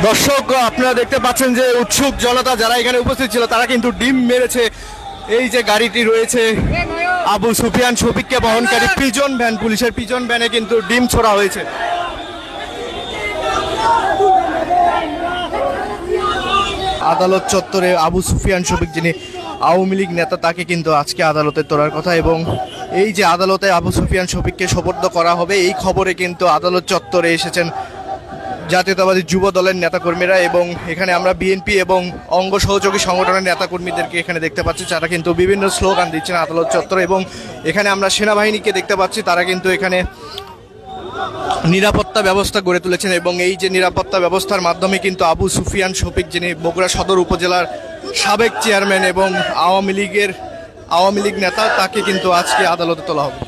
দর্শক, আপনারা দেখতে পাচ্ছেন যে উৎসুক জনতা যারা এখানে উপস্থিত ছিল তারা কিন্তু ডিম মেরেছে। এই যে গাড়িটি রয়েছে আবু সুফিয়ান শফিককে বহনকারী পিজন ভ্যান, পুলিশের পিজন ভ্যানে কিন্তু ডিম ছোড়া হয়েছে। আদালত চত্বরে আবু সুফিয়ান শফিক, যিনি আওয়ামী লীগ নেতা, তাকে কিন্তু আজকে আদালতে তোলার কথা এবং এই যে আদালতে আবু সুফিয়ান শফিককে সোপর্দ করা হবে এই খবরে কিন্তু আদালত চত্বরে এসেছেন জাতীয়তাবাদী যুব দলের নেতাকর্মীরা এবং এখানে আমরা বিএনপি এবং অঙ্গ সহযোগী সংগঠনের নেতাকর্মীদেরকে এখানে দেখতে পাচ্ছি, যারা কিন্তু বিভিন্ন স্লোগান দিচ্ছেন আদালত চত্বরে। এবং এখানে আমরা সেনাবাহিনীকে দেখতে পাচ্ছি, তারা কিন্তু এখানে নিরাপত্তা ব্যবস্থা গড়ে তুলেছেন এবং এই যে নিরাপত্তা ব্যবস্থার মাধ্যমে কিন্তু আবু সুফিয়ান শফিক, যিনি বগুড়া সদর উপজেলার সাবেক চেয়ারম্যান এবং আওয়ামী লীগ নেতা, তাকে কিন্তু আজকে আদালতে তোলা হবে।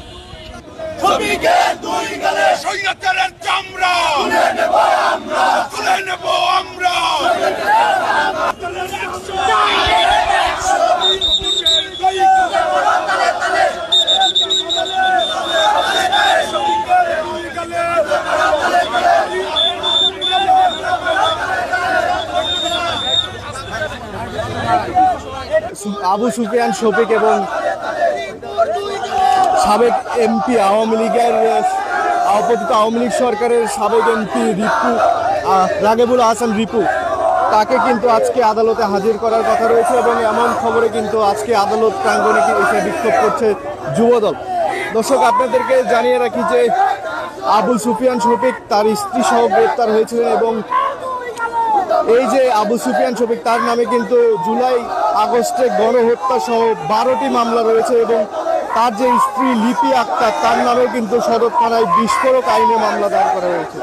আবু সুফিয়ান শফিক এবং সাবেক এমপি আওয়ামী লীগ সরকারের সাবেক এমপি রাগেবুল হাসান রিপু, তাকে কিন্তু আজকে আদালতে হাজির করার কথা রয়েছে এবং এমন খবরে কিন্তু আজকে আদালত প্রাঙ্গণে এসে বিক্ষোভ করছে যুবদল। দর্শক, আপনাদেরকে জানিয়ে রাখি যে আবু সুফিয়ান শফিক তার স্ত্রী সহ গ্রেপ্তার হয়েছিলেন এবং এই যে আবু সুফিয়ান শফিক, তার নামে কিন্তু জুলাই আগস্টে গণহত্যা সহ 12টি মামলা রয়েছে এবং তার যে স্ত্রী লিপি আক্তার, তার নামেও কিন্তু সদর থানায় বিস্ফোরক আইনে মামলা দায়ের করা হয়েছে।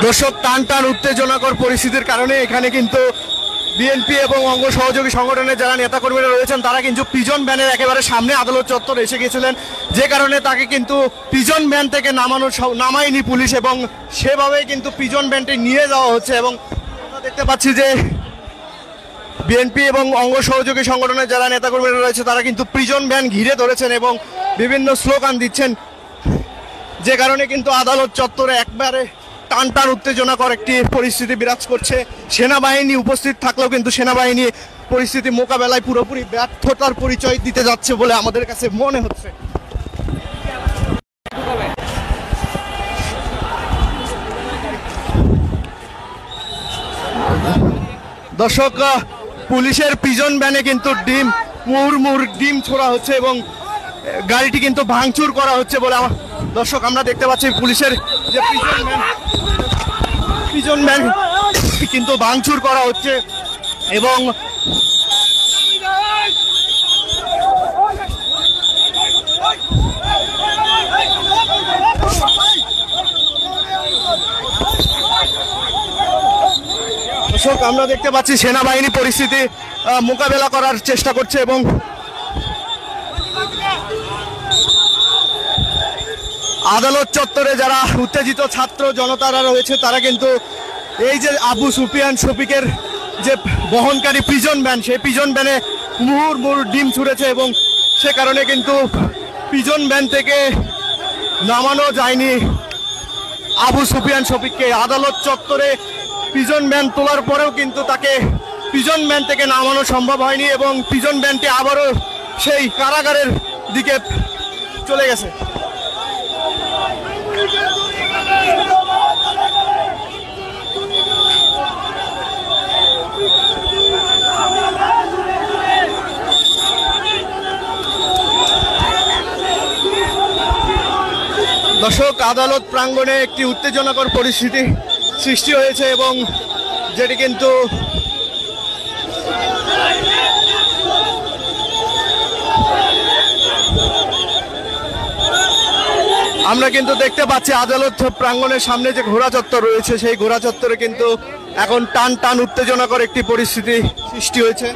দর্শক, টান উত্তেজনাকর পরিস্থিতির কারণে এখানে কিন্তু বিএনপি এবং অঙ্গ সহযোগী সংগঠনের যারা নেতাকর্মীরা রয়েছেন তারা কিন্তু পিজন ভ্যানের একেবারে সামনে আদালত চত্বর এসে গেছিলেন, যে কারণে তাকে কিন্তু পিজন ভ্যান থেকে নামায়নি পুলিশ এবং সেভাবেই কিন্তু পিজন ভ্যানটি নিয়ে যাওয়া হচ্ছে। এবং আমরা দেখতে পাচ্ছি যে বিএনপি এবং অঙ্গ সহযোগী সংগঠনের যারা নেতাকর্মীরা রয়েছে তারা কিন্তু পিজন ভ্যান ঘিরে ধরেছেন এবং বিভিন্ন স্লোগান দিচ্ছেন, যে কারণে কিন্তু আদালত চত্বরে একবারে টান উত্তেজনাকর একটি পরিস্থিতি বিরাজ করছে। সেনাবাহিনী উপস্থিত থাকলেও কিন্তু সেনাবাহিনী পরিস্থিতি মোকাবেলায় পুরোপুরি ব্যর্থতার পরিচয় দিতে যাচ্ছে বলে আমাদের কাছে মনে হচ্ছে। দর্শক, পুলিশের পিজন ভ্যানে কিন্তু মুহুর্মুহুর ডিম ছোড়া হচ্ছে এবং গাড়িটি কিন্তু ভাঙচুর করা হচ্ছে বলে দর্শক আমরা দেখতে পাচ্ছি। পুলিশের যে পিজন ভ্যান কিন্তু ভাঙচুর করা হচ্ছে এবং দর্শক আমরা দেখতে পাচ্ছি সেনাবাহিনী পরিস্থিতি মোকাবেলা করার চেষ্টা করছে এবং আদালত চত্বরে যারা উত্তেজিত ছাত্র জনতারা রয়েছে তারা কিন্তু এই যে আবু সুফিয়ান শফিকের যে বহনকারী পিজন ভ্যান, সেই পিজন ভ্যানে মুহুর্মুহুর ডিম ছুঁড়েছে এবং সে কারণে কিন্তু পিজন ভ্যান থেকে নামানো যায়নি আবু সুফিয়ান শফিককে। আদালত চত্বরে পিজন ভ্যান তোলার পরেও কিন্তু তাকে পিজন ভ্যান থেকে নামানো সম্ভব হয়নি এবং পিজন ভ্যানটি আবারও সেই কারাগারের দিকে চলে গেছে। দর্শক, আদালত প্রাঙ্গণে একটি উত্তেজনাকর পরিস্থিতি সৃষ্টি হয়েছে এবং যেটি কিন্তু আমরা কিন্তু দেখতে পাচ্ছি আদালত প্রাঙ্গণের সামনে যে ঘোড়া চত্বর রয়েছে সেই ঘোড়া চত্বরে কিন্তু এখন টান টান উত্তেজনাকর একটি পরিস্থিতি সৃষ্টি হয়েছে।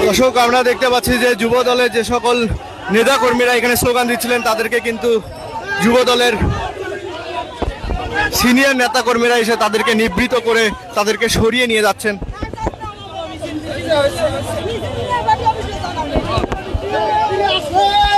দর্শক, আমরা দেখতে পাচ্ছি যে যুব দলের যে সকল নেতা কর্মীরা এখানে স্লোগান দিচ্ছিলেন তাদেরকে কিন্তু যুব দলের সিনিয়র নেতা কর্মীরা এসে তাদেরকে নিবৃত করে তাদেরকে সরিয়ে নিয়ে যাচ্ছেন। আছে